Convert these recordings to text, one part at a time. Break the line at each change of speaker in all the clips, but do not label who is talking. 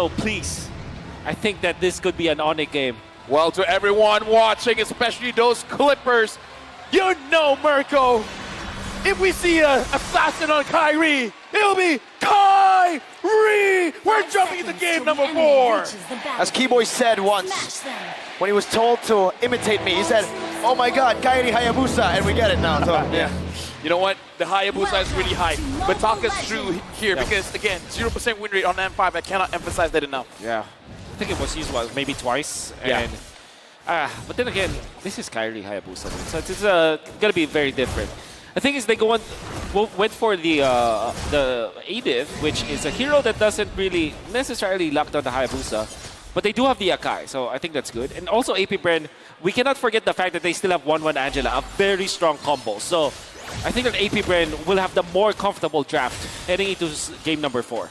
Oh, please. I think that this could be an ONIC game.
Well, to everyone watching, especially those Clippers, you know, Mirko, if we see an assassin on Kyrie, it'll be Kyrie! We're jumping into game number 4.
As Keyboy said once, when he was told to imitate me, he said, "Oh my God, Kyrie Hayabusa," and we get it now. So,
yeah. You know what? The Hayabusa is really high. But talk us through here because, again, 0% win rate on M5. I cannot emphasize that enough.
Yeah. I think it was used maybe twice.
Yeah.
And, but then again, this is Kyrie Hayabusa. So it's going to be very different. The thing is, they went for the Edith, which is a hero that doesn't really necessarily lock down the Hayabusa. But they do have the Akai, so I think that's good. And also APBREN, we cannot forget the fact that they still have 1-1 Angela, a very strong combo. So I think that APBREN will have the more comfortable draft heading into game number 4.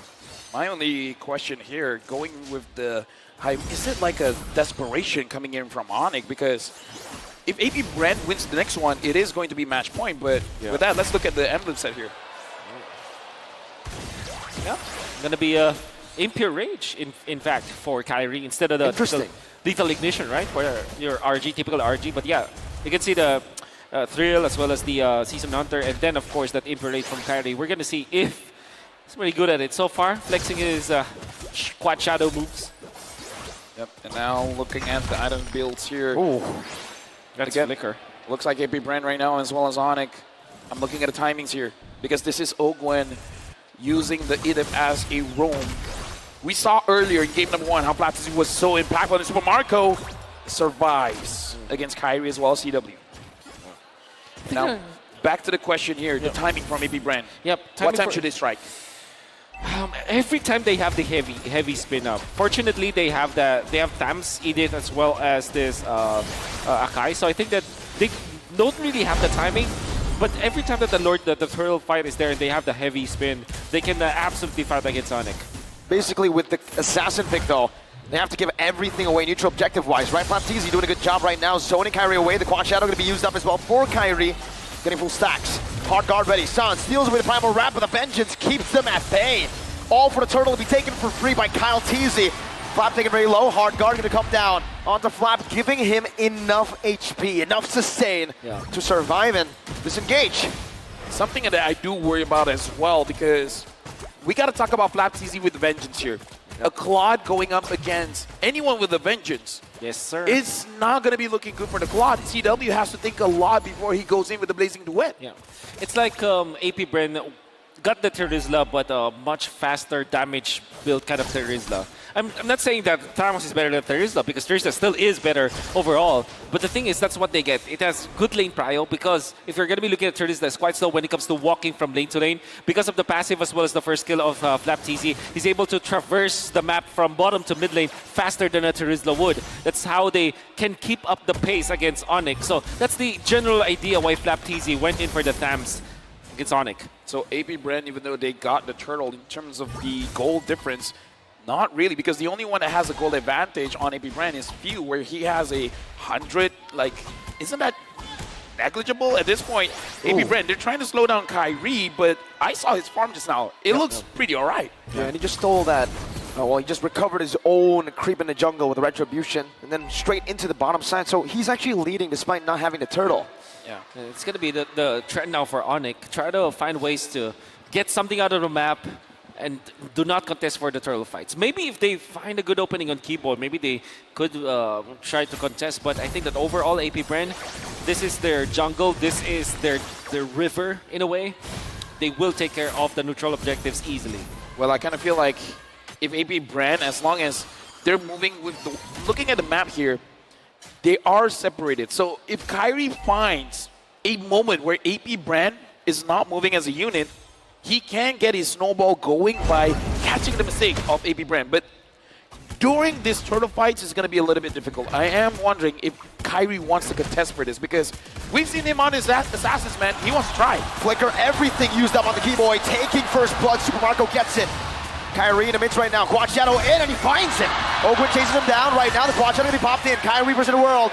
My only question here, going with the high, is it like a desperation coming in from ONIC? Because if APBREN wins the next one, it is going to be match point. But with that, let's look at the emblem set here.
Yeah, going to be a Impure Rage, in fact, for Kyrie instead of the lethal ignition, right? For your RG, typical RG. But yeah, you can see the Thrill as well as the Season Hunter, and then of course that Impure Rage from Kyrie. We're going to see if he's really good at it so far, flexing his quad shadow moves.
Yep, and now looking at the item builds here.
Ooh, that's
again,
Flicker.
Looks like APBREN right now as well as ONIC. I'm looking at the timings here because this is Ogwen using the Edith as a roam. We saw earlier in game number 1 how Platzi was so impactful, and Super Marco survives against Kyrie as well as CW. Now, back to the question here, the timing from APBREN.
Yep.
What time should they strike?
Every time they have the heavy spin up. Fortunately, they have Tham's Edith as well as this Akai. So I think that they don't really have the timing. But every time that the Turtle fight is there and they have the heavy spin, they can absolutely fight against ONIC.
basically with the assassin pick though, they have to give everything away neutral objective-wise, right? Platzi doing a good job right now, zoning Kyrie away. The Quad Shadow going to be used up as well for Kyrie. Getting full stacks. Hard guard ready. San steals away the Primal Wrap, but the Vengeance keeps them at bay. All for the Turtle to be taken for free by Kyle Teasy. Flap taken very low. Hard guard going to come down onto Flap, giving him enough HP, enough sustain to survive and disengage.
Something that I do worry about as well, because we got to talk about Flapsy with Vengeance here. A Claude going up against anyone with a Vengeance.
Yes, sir.
It's not going to be looking good for the Claude. CW has to think a lot before he goes in with the Blazing Duet.
Yeah. It's like APBREN got the Terizla, but a much faster damage build kind of Terizla. I'm not saying that Thamos is better than Terizla, because Terizla still is better overall. But the thing is, that's what they get. It has good lane prio, because if you're going to be looking at Terizla, it's quite slow when it comes to walking from lane to lane. Because of the passive as well as the first skill of Flapteezy, he's able to traverse the map from bottom to mid lane faster than a Terizla would. That's how they can keep up the pace against ONIC. So that's the general idea why Flapteezy went in for the Thams against ONIC.
So APBREN, even though they got the Turtle in terms of the gold difference, not really, because the only one that has a gold advantage on APBREN is Few, where he has 100. Like, isn't that negligible at this point? APBREN, they're trying to slow down Kyrie, but I saw his farm just now. It looks pretty all right.
Yeah, and he just stole that. Well, he just recovered his own creep in the jungle with a Retribution, and then straight into the bottom side. So he's actually leading despite not having the Turtle.
Yeah, it's going to be the trend now for ONIC. Try to find ways to get something out of the map and do not contest for the Turtle fights. Maybe if they find a good opening on keyboard, maybe they could try to contest. But I think that overall, APBREN, this is their jungle. This is their river, in a way. They will take care of the neutral objectives easily.
Well, I kind of feel like if APBREN, as long as they're moving with the... Looking at the map here, they are separated. So if Kyrie finds a moment where APBREN is not moving as a unit, he can get his snowball going by catching the mistake of APBREN. But during this Turtle fights, it's going to be a little bit difficult. I am wondering if Kyrie wants to contest for this, because we've seen him on his Assassins, man. He wants to try.
Flicker, everything used up on the Keyboy, taking first blood. Super Marco gets it. Kyrie in the midst right now. Quad Shadow in, and he finds it. Ogwen chasing him down right now. The Quad Shadow going to be popped in. Kyrie versus the world.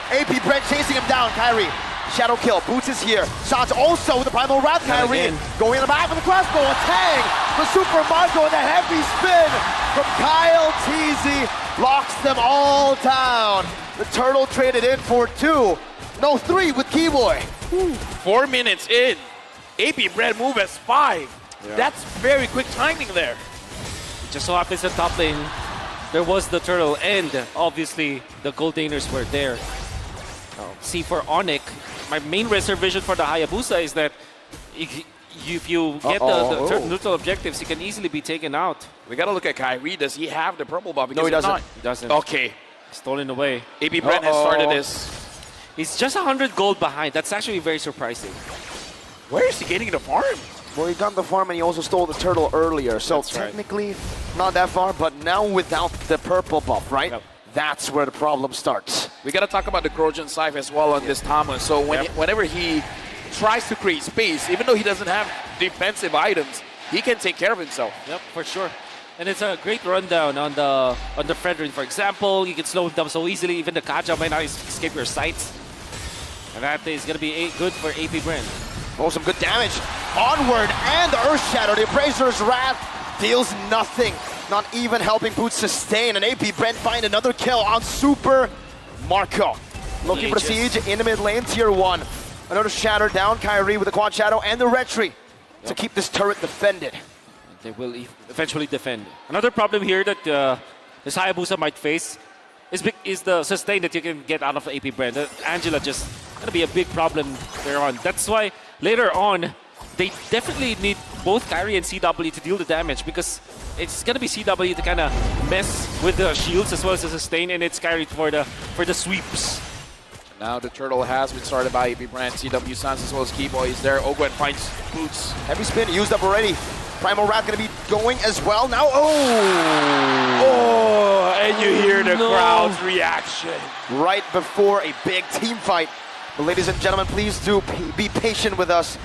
APBREN chasing him down. Kyrie. Shadow kill. Boots is here. Shots also with the Primal Wrath. Kyrie going in the back with the crossbow. A tang. The Super Marco and the heavy spin. from Kyle Teasy locks them all down. The turtle traded in for 2, no 3 with Keyboy.
4 minutes in, APBREN move as 5.
Yeah.
That's very quick timing there.
Just so happens at top lane, there was the turtle, and obviously the Goldaners were there. See, for ONIC, my main reservation for the Hayabusa is that if you get the neutral objectives, you can easily be taken out.
We gotta look at Kyrie. Does he have the purple buff? Because
No, he doesn't.
Not,
He doesn't.
Okay,
Stolen away.
APBREN has started this.
He's just 100 gold behind. That's actually very surprising.
Where is he getting the farm?
Well, he got the farm and he also stole the turtle earlier, so
That's right.
technically not that far, but now without the purple buff, right?
Yep.
That's where the problem starts.
We gotta talk about the Trojan Scythe as well on this Thomas. So whenever he tries to create space, even though he doesn't have defensive items, he can take care of himself.
Yep, for sure. And it's a great rundown on the Fredrin, for example. You can slow him down so easily. Even the Kaja might not escape your sights. And that is going to be good for APBREN.
Oh, some good damage. Onward and the Earth Shadow. The Appraiser's Wrath deals nothing. Not even helping Boots sustain. And APBREN find another kill on Super Marco. Looking for siege in the mid lane, tier 1. Another Shatter down, Kyrie with the Quad Shadow and the Retry to keep this turret defended.
They will eventually defend. Another problem here that this Hayabusa might face is the sustain that you can get out of APBREN. Angela just going to be a big problem there on. That's why later on, they definitely need both Kyrie and CW to deal the damage, because it's going to be CW to kind of mess with the shields as well as the sustain, and it's Kyrie for the sweeps.
Now the turtle has been started by APBREN. CW Sans as well as Keyboy is there. Ogwen finds Boots.
Heavy spin used up already. Primal Wrath going to be going as well now.
And you hear the crowd's reaction.
Right before a big team fight. But ladies and gentlemen, please do be patient with us.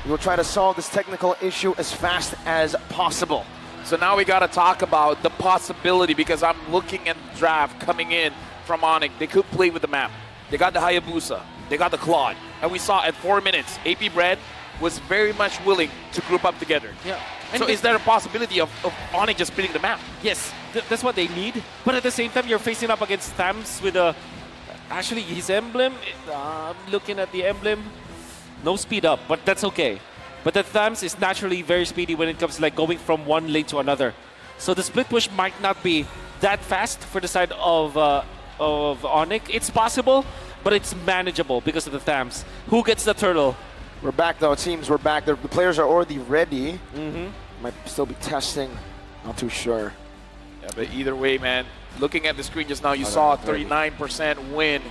We will try to solve this technical issue as fast as possible.
So now we got to talk about the possibility, because I'm looking at the draft coming in from ONIC. They could play with the map. They got the Hayabusa. They got the Claude. And we saw at 4 minutes, APBREN was very much willing to group up together.
Yeah.
So is there a possibility of ONIC just splitting the map?
Yes, that's what they need. But at the same time, you're facing up against Thams with actually his emblem. I'm looking at the emblem. No speed up, but that's okay. But the Thams is naturally very speedy when it comes to like going from one lane to another. So the split push might not be that fast for the side of ONIC. It's possible, but it's manageable because of the Thams. Who gets the turtle?
We're back though, it seems we're back. The players are already ready. Might still be testing, not too sure.
Yeah, but either way, man, looking at the screen just now, you saw a 39% win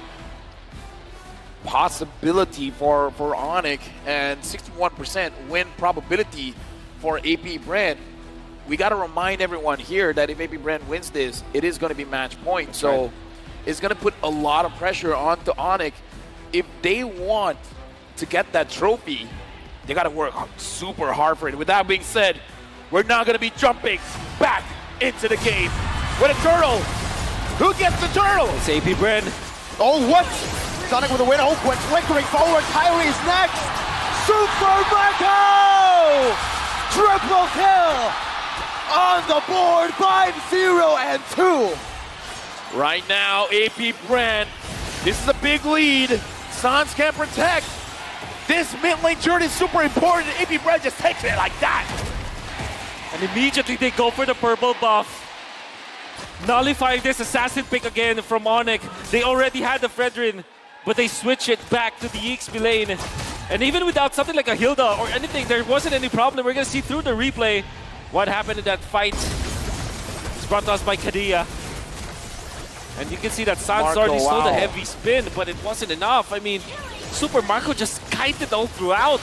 possibility for ONIC and 61% win probability for APBREN. We got to remind everyone here that if APBREN wins this, it is going to be match point. So it's going to put a lot of pressure onto ONIC. If they want to get that trophy, they got to work super hard for it. With that being said, we're now going to be jumping back into the game with a turtle. Who gets the turtle?
It's APBREN.
Oh, what? Sonic with a win. Hope went flickering forward. Kyrie's next. Super Marco! Triple kill on the board. 5-0 and 2.
Right now, APBREN, this is a big lead. Sans can protect. This mid lane turret is super important. APBREN just takes it like that.
And immediately they go for the purple buff. Nullifying this assassin pick again from ONIC. They already had the Fredrin, but they switch it back to the EXP lane. And even without something like a Hilda or anything, there wasn't any problem. We're going to see through the replay what happened in that fight. It's brought to us by Kadia. And you can see that Sans already stole the heavy spin, but it wasn't enough. I mean, Super Marco just kited all throughout.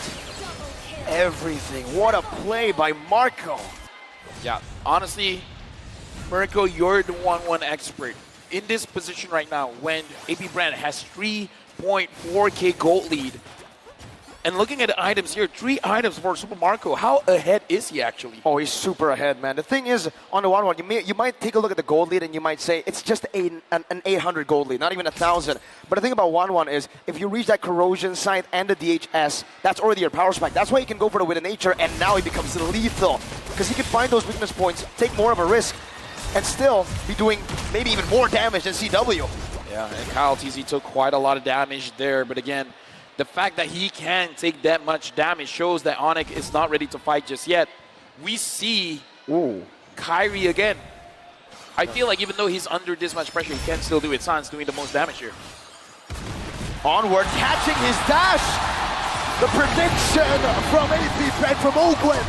Everything. What a play by Marco.
Yeah, honestly, Marco, you're the 1-1 expert. In this position right now, when APBREN has 3.4k gold lead, and looking at the items here, 3 items for Super Marco. How ahead is he actually?
Oh, he's super ahead, man. The thing is, on the 1-1, you might take a look at the gold lead and you might say it's just an 800 gold lead, not even 1,000. But the thing about 1-1 is, if you reach that corrosion site and the DHS, that's already your power spike. That's why you can go for the Wit of Nature, and now he becomes lethal. Because he can find those weakness points, take more of a risk. and still be doing maybe even more damage than CW.
Yeah, and Kyle TZ took quite a lot of damage there, but again, the fact that he can take that much damage shows that ONIC is not ready to fight just yet. We see Kyrie again. I feel like even though he's under this much pressure, he can still do it. San's doing the most damage here.
Onward, catching his dash. The prediction from APBREN from Oakland.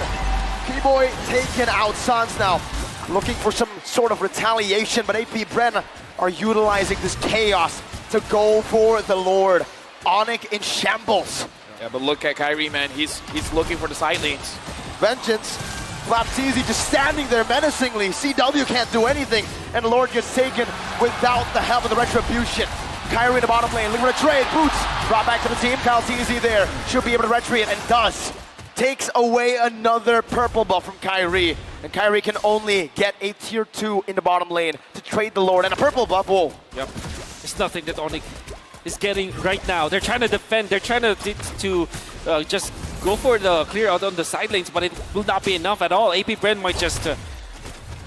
Keyboy taken out. Sans now looking for some sort of retaliation, but APBREN are utilizing this chaos to go for the Lord. ONIC in shambles.
Yeah, but look at Kyrie, man. He's looking for the side lanes.
Vengeance. Flapteezy just standing there menacingly. CW can't do anything, and Lord gets taken without the help of the Retribution. Kyrie in the bottom lane, looking for a trade. Boots brought back to the team. Kyle TZ there. Should be able to retreat, and does. Takes away another purple buff from Kyrie. And Kyrie can only get a tier 2 in the bottom lane to trade the Lord. And a purple buff, whoa.
Yep. It's nothing that ONIC is getting right now. They're trying to defend. They're trying to just go for the clear out on the side lanes, but it will not be enough at all. APBREN might just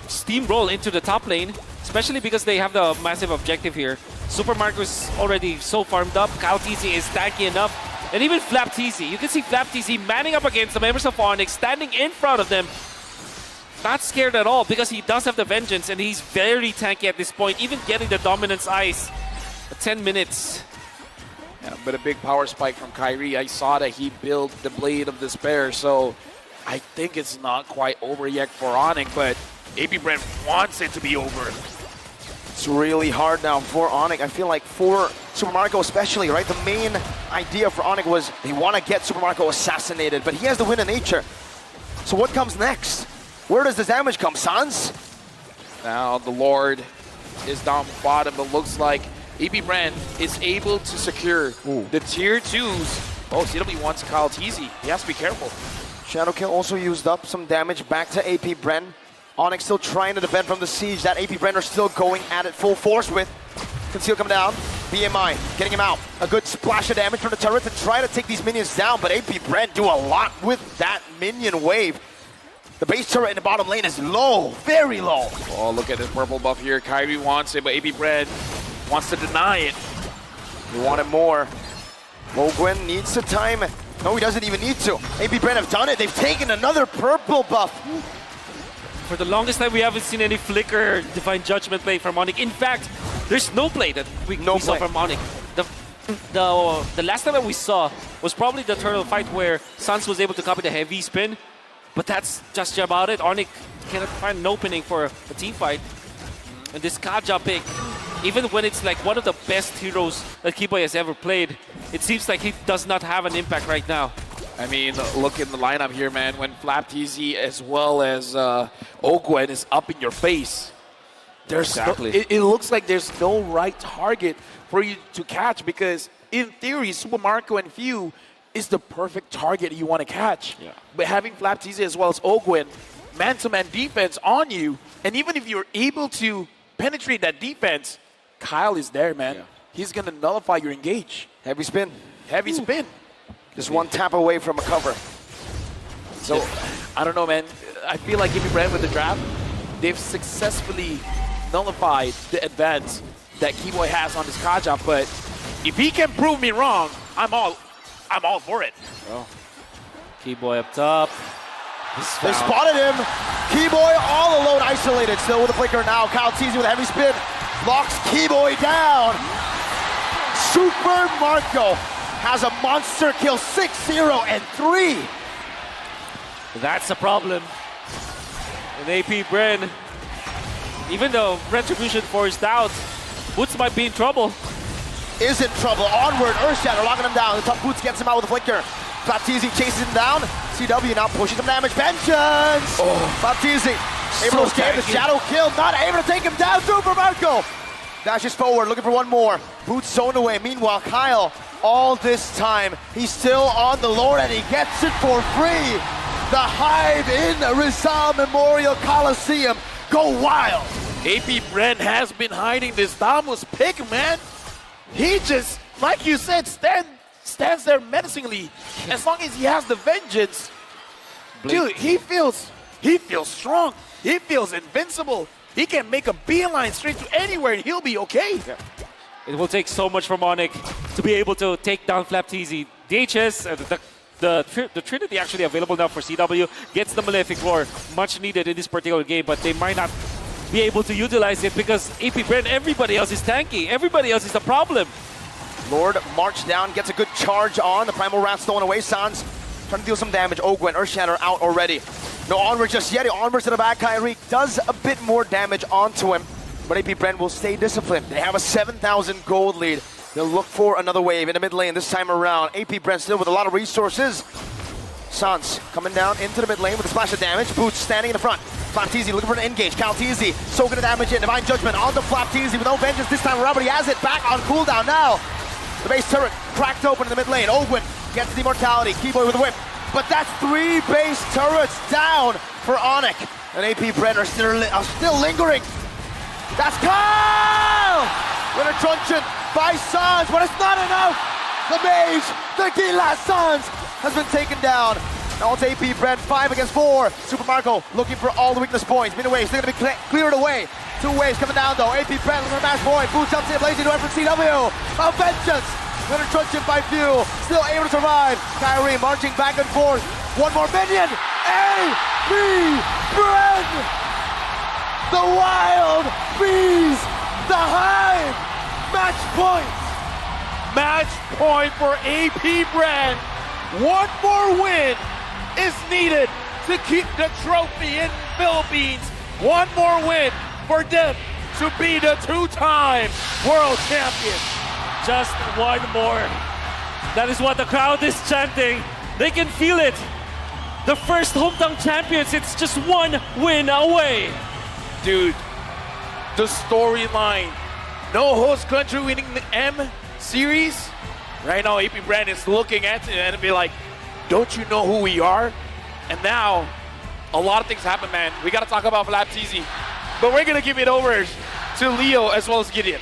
steamroll into the top lane, especially because they have the massive objective here. Super Marco is already so farmed up. Kyle TZ is tanky enough. And even Flap TZ. You can see Flap TZ manning up against the members of ONIC, standing in front of them. Not scared at all because he does have the Vengeance and he's very tanky at this point, even getting the Dominance Ice. 10 minutes.
Yeah, but a big power spike from Kyrie. I saw that he built the Blade of Despair, so I think it's not quite over yet for ONIC, but APBREN wants it to be over.
It's really hard now for ONIC. I feel like for Super Marco especially, right? The main idea for ONIC was they want to get Super Marco assassinated, but he has the win in nature. So what comes next? Where does this damage come, Sans?
Now the Lord is down bottom, but looks like APBREN is able to secure the tier 2s. Oh, CW wants Kyle TZ. He has to be careful.
Shadowkill also used up some damage back to APBREN. ONIC still trying to defend from the siege that APBREN are still going at it full force with. Conceal come down. BMI getting him out. A good splash of damage from the turret to try to take these minions down, but APBREN do a lot with that minion wave. The base turret in the bottom lane is low, very low.
Oh, look at this purple buff here. Kyrie wants it, but APBREN wants to deny it.
He wanted more. Mogwen needs to time. No, he doesn't even need to. APBREN have done it. They've taken another purple buff.
For the longest time, we haven't seen any Flicker Divine Judgment play from ONIC. In fact, there's no play that we saw from ONIC. The last time that we saw was probably the turtle fight where Sans was able to copy the heavy spin, but that's just about it. ONIC cannot find an opening for a team fight. And this Kaja pick, even when it's like one of the best heroes that Keyboy has ever played, it seems like he does not have an impact right now.
I mean, look in the lineup here, man. When Flap TZ as well as Ogwen is up in your face, there's it looks like there's no right target for you to catch because, in theory, Super Marco and Few is the perfect target you want to catch.
Yeah.
But having Flap TZ as well as Ogwen, man-to-man defense on you, and even if you're able to penetrate that defense, Kyle is there, man. Yeah. He's going to nullify your engage.
Heavy spin.
Heavy spin.
Just one tap away from a cover.
So, I don't know, man. I feel like APBREN with the draft, they've successfully nullified the advance that Keyboy has on his Kaja, but if he can prove me wrong, I'm all for it.
Oh. Keyboy up top.
They spotted him. Keyboy all alone, isolated. Still with a flicker now. Kyle TZ with a heavy spin. Locks Keyboy down. Super Marco has a monster kill, 6-0 and 3.
That's a problem. And APBREN, even though Retribution forced out, Boots might be in trouble.
Is in trouble. Onward, Earthshatter locking him down. The top Boots gets him out with a flicker. Flapteezy chases him down. CW now pushing some damage. Vengeance! Flapteezy able to escape the shadow kill. Not able to take him down. Super Marco dashes forward, looking for one more. Boots zoned away. Meanwhile, Kyle, all this time, he's still on the Lord and he gets it for free. The Hive in Rizal Memorial Coliseum. Go wild.
APBREN has been hiding this Damus pick, man. He just, like you said, stands there menacingly. As long as he has the Vengeance, dude, he feels strong. He feels invincible. He can make a beeline straight to anywhere and he'll be okay.
Yeah. It will take so much from ONIC to be able to take down Flapteasy. DHS, the Trinity actually available now for CW, gets the Malefic Roar, much needed in this particular game, but they might not be able to utilize it because APBREN, everybody else is tanky. Everybody else is the problem.
Lord march down, gets a good charge on. The Primal Rat stolen away. Sans trying to deal some damage. Ogwen, Earthshatter out already. No onward just yet. He onwards to the back. Kyrie does a bit more damage onto him, but APBREN will stay disciplined. They have a 7,000 gold lead. They'll look for another wave in the mid lane this time around. APBREN still with a lot of resources. Sans coming down into the mid lane with a splash of damage. Boots standing in the front. Flapteasy looking for an engage. Kalteezy soaking the damage in. Divine Judgment onto Flapteasy with no vengeance this time around, but he has it back on cooldown now. The base turret cracked open in the mid lane. Ogwen gets the immortality. Keyboy with a whip. But that's 3 base turrets down for ONIC. And APBREN are still lingering. That's Kyle! With a truncheon by Sans, but it's not enough. The mage, the Gila Sans, has been taken down. Now it's APBREN 5 against 4. Super Marco looking for all the weakness points. Mid waves, they're going to be cleared away. 2 waves coming down though. APBREN looking for match point. Boots up to the blazing door from CW. A vengeance. With a truncheon by Few. Still able to survive. Kyrie marching back and forth. One more minion. APBREN. The wild bees. The hive. Match point.
Match point for APBREN. One more win is needed to keep the trophy in Philippines. One more win for them to be the 2-time world champion.
Just one more. That is what the crowd is chanting. They can feel it. The first hometown champions, it's just one win away.
Dude, the storyline. No host country winning the M series. Right now, APBREN is looking at it and be like, don't you know who we are? And now, a lot of things happen, man. We got to talk about Flapteasy. But we're going to give it over to Leo as well as Gideon.